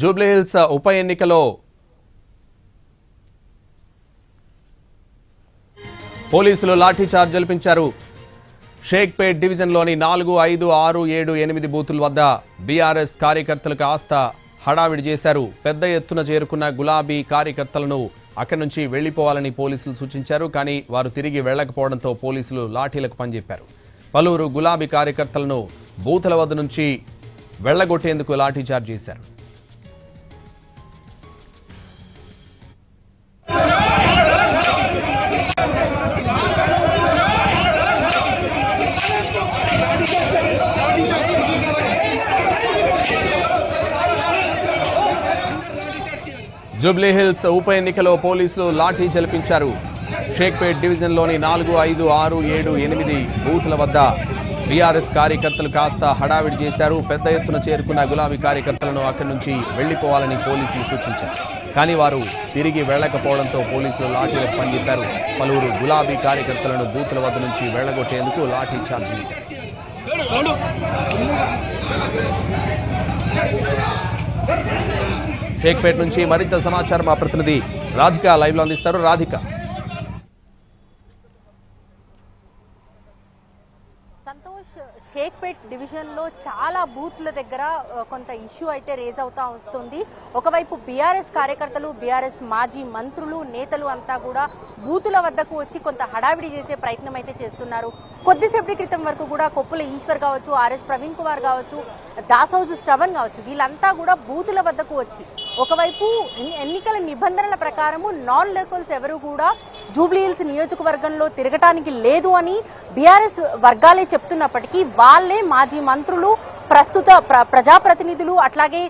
Jubilee hills ఉప ఎన్నికలో పోలీసులు లాఠీ చార్జ్ జరిపించారు. షేక్పేట్ డివిజన్లోని 4, 5, 6, 7, 8 బూతుల వద్ద బీఆర్ఎస్ కార్యకర్తలకు ఆస్త హడావిడి చేశారు. పెద్ద ఎత్తున చేరుకున్న గులాబీ కార్యకర్తలను అక్కడి నుంచి వెళ్లిపోవాలని పోలీసులు సూచించారు. కానీ వారు తిరిగి వెళ్లకపోవడంతో పోలీసులు లాఠీలకు పనిచెప్పారు. పలువురు గులాబీ కార్యకర్తలను బూతుల వద్ద నుంచి వెళ్లగొట్టేందుకు లాఠీ చార్జ్ చేశారు. జూబ్లీ హిల్స్ ఉప ఎన్నికలో పోలీసులు లాఠీ జలిపించారు. షేక్పేట్ డివిజన్లోని 4, 5, 6, 7, 8 బూతుల వద్ద బీఆర్ఎస్ కార్యకర్తలు కాస్త హడావిడి చేశారు. పెద్ద ఎత్తున చేరుకున్న గులాబీ కార్యకర్తలను అక్కడి నుంచి వెళ్లిపోవాలని పోలీసులు సూచించారు. కానీ వారు తిరిగి వెళ్లకపోవడంతో పోలీసులు లాఠీలకు పనిచెప్పారు. పలువురు గులాబీ కార్యకర్తలను బూతుల వద్ద నుంచి వెళ్లగొట్టేందుకు లాఠీ చార్జ్ చేశారు. షేక్పేట్ నుంచి మరింత సమాచారం మా ప్రతినిధి రాధిక లైవ్ లో అందిస్తారు. రాధిక, సంతోష్, షేక్పేట్ డివిజన్ లో చాలా బూత్ల దగ్గర కొంత ఇష్యూ అయితే రేజ్ అవుతా వస్తుంది. ఒకవైపు బీఆర్ఎస్ కార్యకర్తలు, బీఆర్ఎస్ మాజీ మంత్రులు, నేతలు అంతా కూడా బూతుల వద్దకు వచ్చి కొంత హడావిడి చేసే ప్రయత్నం అయితే చేస్తున్నారు. కొద్దిసేపటి క్రితం వరకు కూడా కొప్పుల ఈశ్వర్ కావచ్చు, ఆర్ఎస్ ప్రవీణ్ కుమార్ కావచ్చు, దాసౌజు శ్రవణ్ కావచ్చు, వీళ్ళంతా కూడా బూతుల వద్దకు వచ్చి ఒకవైపు ఎన్నికల నిబంధనల ప్రకారము నాన్ లోకల్స్ ఎవరు కూడా జూబ్లీ హిల్స్ నియోజకవర్గంలో తిరగటానికి లేదు అని బీఆర్ఎస్ వర్గాలే చెప్తున్నప్పటికీ వాళ్ళే మాజీ మంత్రులు, ప్రస్తుత ప్రజాప్రతినిధులు, అట్లాగే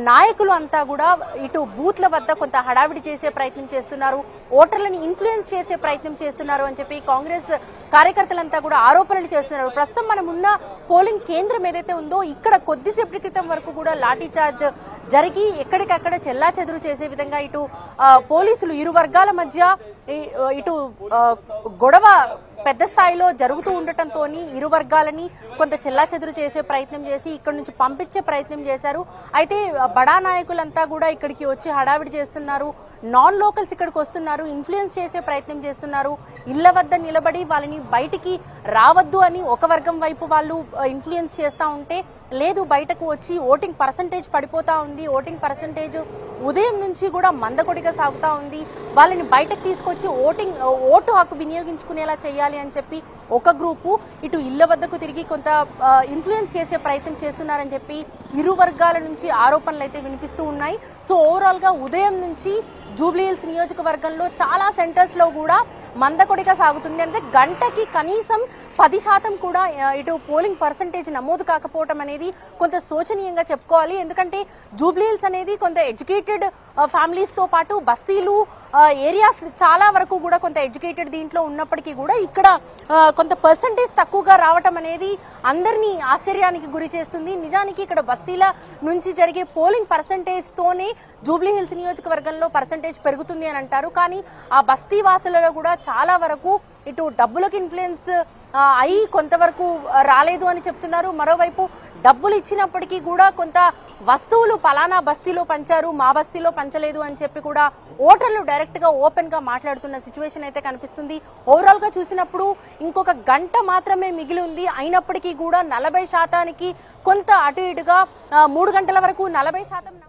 నాయకులు అంతా కూడా ఇటు బూత్ల వద్ద కొంత హడావిడి చేసే ప్రయత్నం చేస్తున్నారు, ఓటర్లను ఇన్ఫ్లుయెన్స్ చేసే ప్రయత్నం చేస్తున్నారు అని చెప్పి కాంగ్రెస్ కార్యకర్తలంతా కూడా ఆరోపణలు చేస్తున్నారు. ప్రస్తుతం మనం ఉన్న పోలింగ్ కేంద్రం ఏదైతే ఉందో ఇక్కడ కొద్దిసేపటి క్రితం వరకు కూడా లాఠీ చార్జ్ జరిగి ఎక్కడికక్కడ చెల్లా చెదురు చేసే విధంగా ఇటు పోలీసులు ఇరు వర్గాల మధ్య ఇటు గొడవ పెద్ద స్థాయిలో జరుగుతూ ఉండటంతో ఇరు వర్గాలని కొంత చెల్లాచెదురు చేసే ప్రయత్నం చేసి ఇక్కడ నుంచి పంపించే ప్రయత్నం చేశారు. అయితే బడా నాయకులంతా కూడా ఇక్కడికి వచ్చి హడావిడి చేస్తున్నారు, నాన్ లోకల్స్ ఇక్కడికి వస్తున్నారు, ఇన్ఫ్లుయెన్స్ చేసే ప్రయత్నం చేస్తున్నారు. ఇళ్ల వద్ద నిలబడి వాళ్ళని బయటికి రావద్దు అని ఒక వర్గం వైపు వాళ్ళు ఇన్ఫ్లుయెన్స్ చేస్తూ ఉంటే, లేదు బయటకు వచ్చి ఓటింగ్ పర్సంటేజ్ పడిపోతా ఉంది, ఓటింగ్ పర్సంటేజ్ ఉదయం నుంచి కూడా మందకొడిగా సాగుతా ఉంది, వాళ్ళని బయటకు తీసుకొచ్చి ఓటు హక్కు వినియోగించుకునేలా చేయాలి అని చెప్పి ఒక గ్రూపు ఇటు ఇళ్ల వద్దకు తిరిగి కొంత ఇన్ఫ్లుయెన్స్ చేసే ప్రయత్నం చేస్తున్నారని చెప్పి ఇరు వర్గాల నుంచి ఆరోపణలు అయితే వినిపిస్తూ ఉన్నాయి. సో ఓవరాల్ గా ఉదయం నుంచి జూబ్లీ హిల్స్ నియోజకవర్గంలో చాలా సెంటర్స్ లో కూడా మందకొడిగా సాగుతుంది. అంటే గంటకి కనీసం 10% కూడా ఇటు పోలింగ్ పర్సంటేజ్ నమోదు కాకపోవడం అనేది కొంత శోచనీయంగా చెప్పుకోవాలి. ఎందుకంటే జూబ్లీ హిల్స్ అనేది కొంత ఎడ్యుకేటెడ్ ఫ్యామిలీస్ తో పాటు బస్తీలు ఏరియాస్ చాలా వరకు కూడా కొంత ఎడ్యుకేటెడ్ దీంట్లో ఉన్నప్పటికీ కూడా ఇక్కడ కొంత పర్సంటేజ్ తక్కువగా రావటం అనేది అందరినీ ఆశ్చర్యానికి గురి చేస్తుంది. నిజానికి ఇక్కడ బస్తీల నుంచి జరిగే పోలింగ్ పర్సంటేజ్ తోనే జూబ్లీ హిల్స్ నియోజకవర్గంలో పర్సంటేజ్ పెరుగుతుంది అని అంటారు. కానీ ఆ బస్తీ వాసులలో కూడా చాలా వరకు ఇటు డబ్బులకు ఇన్ఫ్లుయెన్స్ అయి కొంతవరకు రాలేదు అని చెప్తున్నారు. మరోవైపు డబ్బులు ఇచ్చినప్పటికీ కూడా కొంత వస్తువులు పలానా బస్తీలో పంచారు, మా బస్తీలో పంచలేదు అని చెప్పి కూడా ఓటర్లు డైరెక్ట్ గా ఓపెన్ గా మాట్లాడుతున్న సిచ్యువేషన్ అయితే కనిపిస్తుంది. ఓవరాల్ గా చూసినప్పుడు ఇంకొక గంట మాత్రమే మిగిలి ఉంది. అయినప్పటికీ కూడా 40% కొంత అటు ఇటుగా 3 గంటల వరకు 40%